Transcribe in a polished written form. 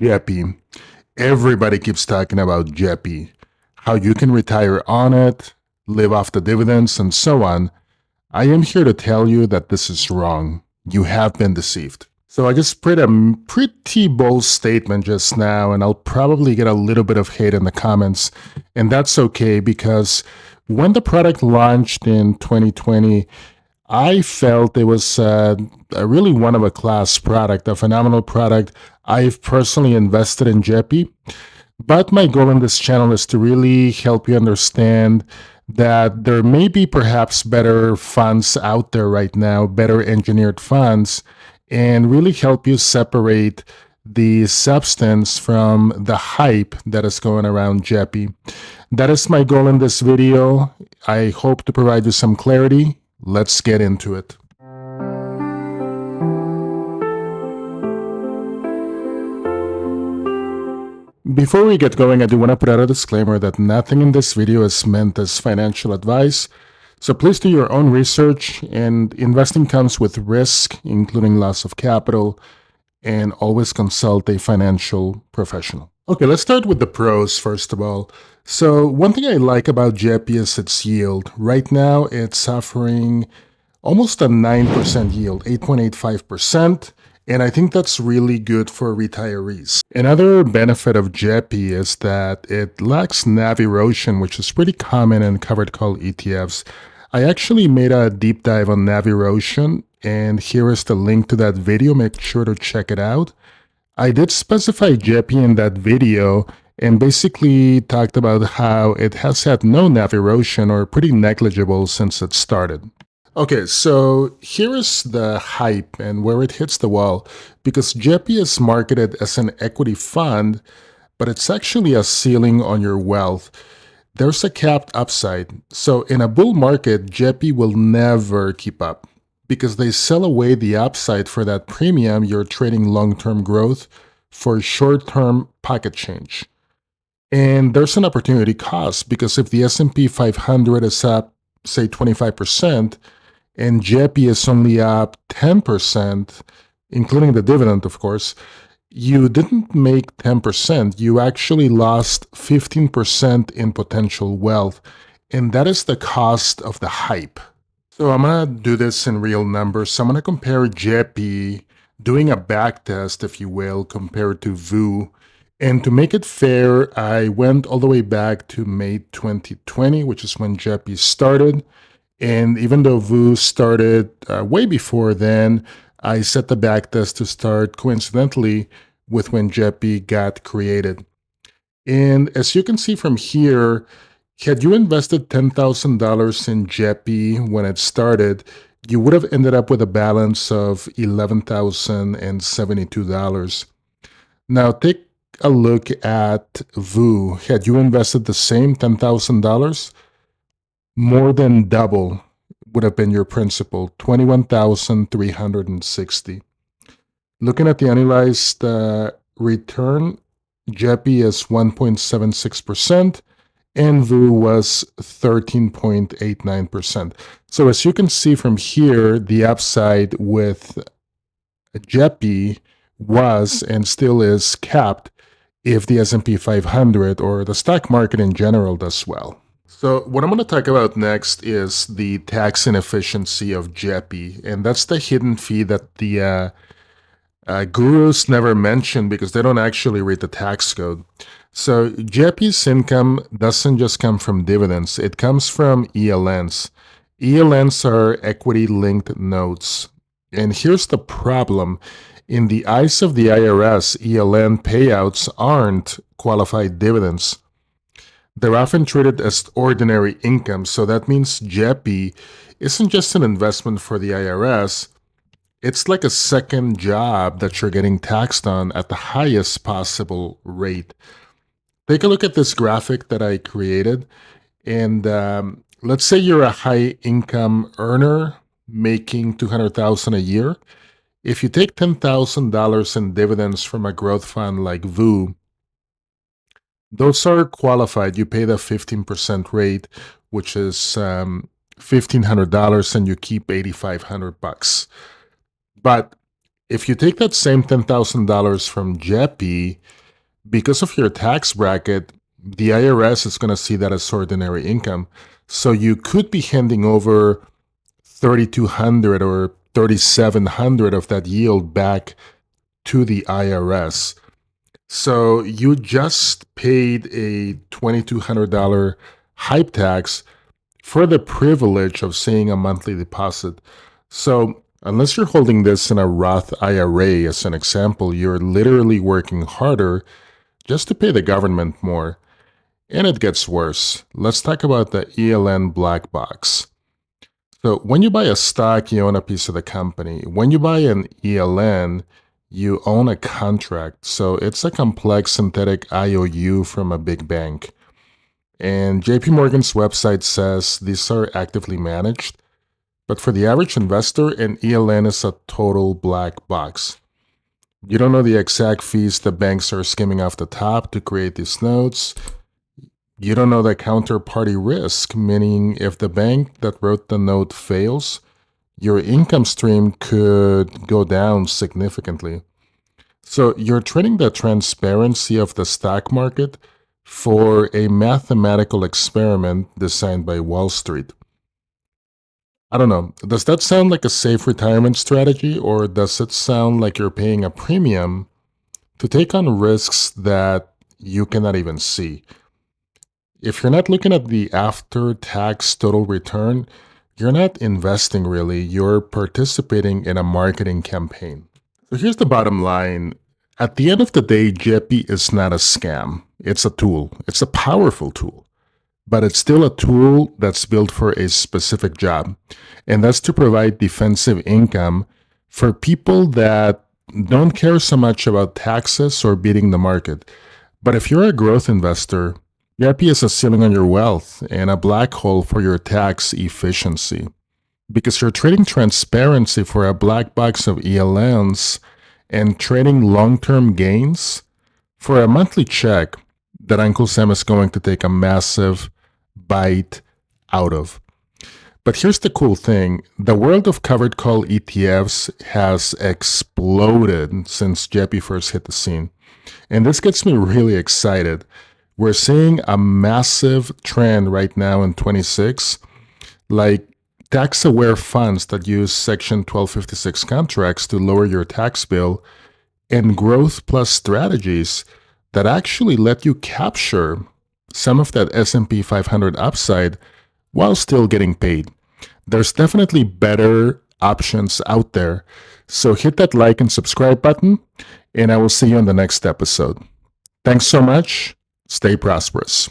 JEPI. Everybody keeps talking about JEPI, how you can retire on it, live off the dividends, and so on. I am here to tell you that this is wrong. You have been deceived. So I just put a pretty bold statement just now, and I'll probably get a little bit of hate in the comments, and that's okay because when the product launched in 2020, I felt it was a really one-of-a-class product, a phenomenal product. I've personally invested in JEPI, but my goal in this channel is to really help you understand that there may be perhaps better funds out there right now, better engineered funds, and really help you separate the substance from the hype that is going around JEPI. That is my goal in this video. I hope to provide you some clarity. Let's get into it. Before we get going, I do want to put out a disclaimer that nothing in this video is meant as financial advice. So please do your own research, and investing comes with risk, including loss of capital, and always consult a financial professional. Okay, let's start with the pros first of all. So one thing I like about JEPI is its yield. Right now, it's offering almost a 9% yield, 8.85%, and I think that's really good for retirees. Another benefit of JEPI is that it lacks NAV erosion, which is pretty common in covered call ETFs. I actually made a deep dive on NAV erosion, and here is the link to that video. Make sure to check it out. I did specify JEPI in that video and basically talked about how it has had no NAV erosion or pretty negligible since it started. Okay, so here is the hype and where it hits the wall, because JEPI is marketed as an equity fund, but it's actually a ceiling on your wealth. There's a capped upside. So in a bull market, JEPI will never keep up because they sell away the upside for that premium you're trading long-term growth for short-term pocket change. And there's an opportunity cost because if the S&P 500 is up, say 25%, and JEPI is only up 10%, including the dividend, of course, you didn't make 10%. You actually lost 15% in potential wealth. And that is the cost of the hype. So I'm going to do this in real numbers. So I'm going to compare JEPI, doing a back test, if you will, compared to VU. And to make it fair, I went all the way back to May 2020, which is when JEPI started. And even though VU started way before then, I set the backtest to start coincidentally with when JEPI got created. And as you can see from here, had you invested $10,000 in JEPI when it started, you would have ended up with a balance of $11,072. Now take a look at VU. Had you invested the same $10,000, more than double would have been your principal, $21,360. Looking at the annualized return, JEPI is 1.76%, and VU was 13.89%. So as you can see from here, the upside with JEPI was and still is capped if the S&P 500 or the stock market in general does well. So what I'm going to talk about next is the tax inefficiency of JEPI, and that's the hidden fee that the gurus never mention because they don't actually read the tax code. So JEPI's income doesn't just come from dividends, it comes from ELNs. ELNs are equity-linked notes. And here's the problem. In the eyes of the IRS, ELN payouts aren't qualified dividends. They're often treated as ordinary income, so that means JEPI isn't just an investment for the IRS, it's like a second job that you're getting taxed on at the highest possible rate. Take a look at this graphic that I created, and let's say you're a high-income earner making $200,000 a year. If you take $10,000 in dividends from a growth fund like VU, those are qualified. You pay the 15% rate, which is $1,500, and you keep $8,500. But If you take that same $10,000 from JEPI, because of your tax bracket, the IRS is going to see that as ordinary income. So you could be handing over 3,200 or 3,700 of that yield back to the IRS. So you just paid a $2,200 hype tax for the privilege of seeing a monthly deposit. So unless you're holding this in a Roth IRA as an example, you're literally working harder just to pay the government more. And it gets worse. Let's talk about the ELN black box. So when you buy a stock, you own a piece of the company. When you buy an ELN, you own a contract. So it's a complex synthetic IOU from a big bank. And JP Morgan's website says these are actively managed. But for the average investor, an ELN is a total black box. You don't know the exact fees the banks are skimming off the top to create these notes. You don't know the counterparty risk, meaning if the bank that wrote the note fails, your income stream could go down significantly. So you're trading the transparency of the stock market for a mathematical experiment designed by Wall Street. I don't know, does that sound like a safe retirement strategy, or does it sound like you're paying a premium to take on risks that you cannot even see? If you're not looking at the after-tax total return, you're not investing really, you're participating in a marketing campaign. So here's the bottom line. At the end of the day, JEPI is not a scam. It's a tool. It's a powerful tool. But it's still a tool that's built for a specific job. And that's to provide defensive income for people that don't care so much about taxes or beating the market. But if you're a growth investor, JEPI is a ceiling on your wealth and a black hole for your tax efficiency. Because you're trading transparency for a black box of ELNs and trading long-term gains for a monthly check that Uncle Sam is going to take a massive bite out of. But here's the cool thing. The world of covered call ETFs has exploded since JEPI first hit the scene. And this gets me really excited. We're seeing a massive trend right now in 26, like tax-aware funds that use Section 1256 contracts to lower your tax bill, and growth plus strategies that actually let you capture some of that S&P 500 upside while still getting paid. There's definitely better options out there. So hit that like and subscribe button, and I will see you in the next episode. Thanks so much. Stay prosperous.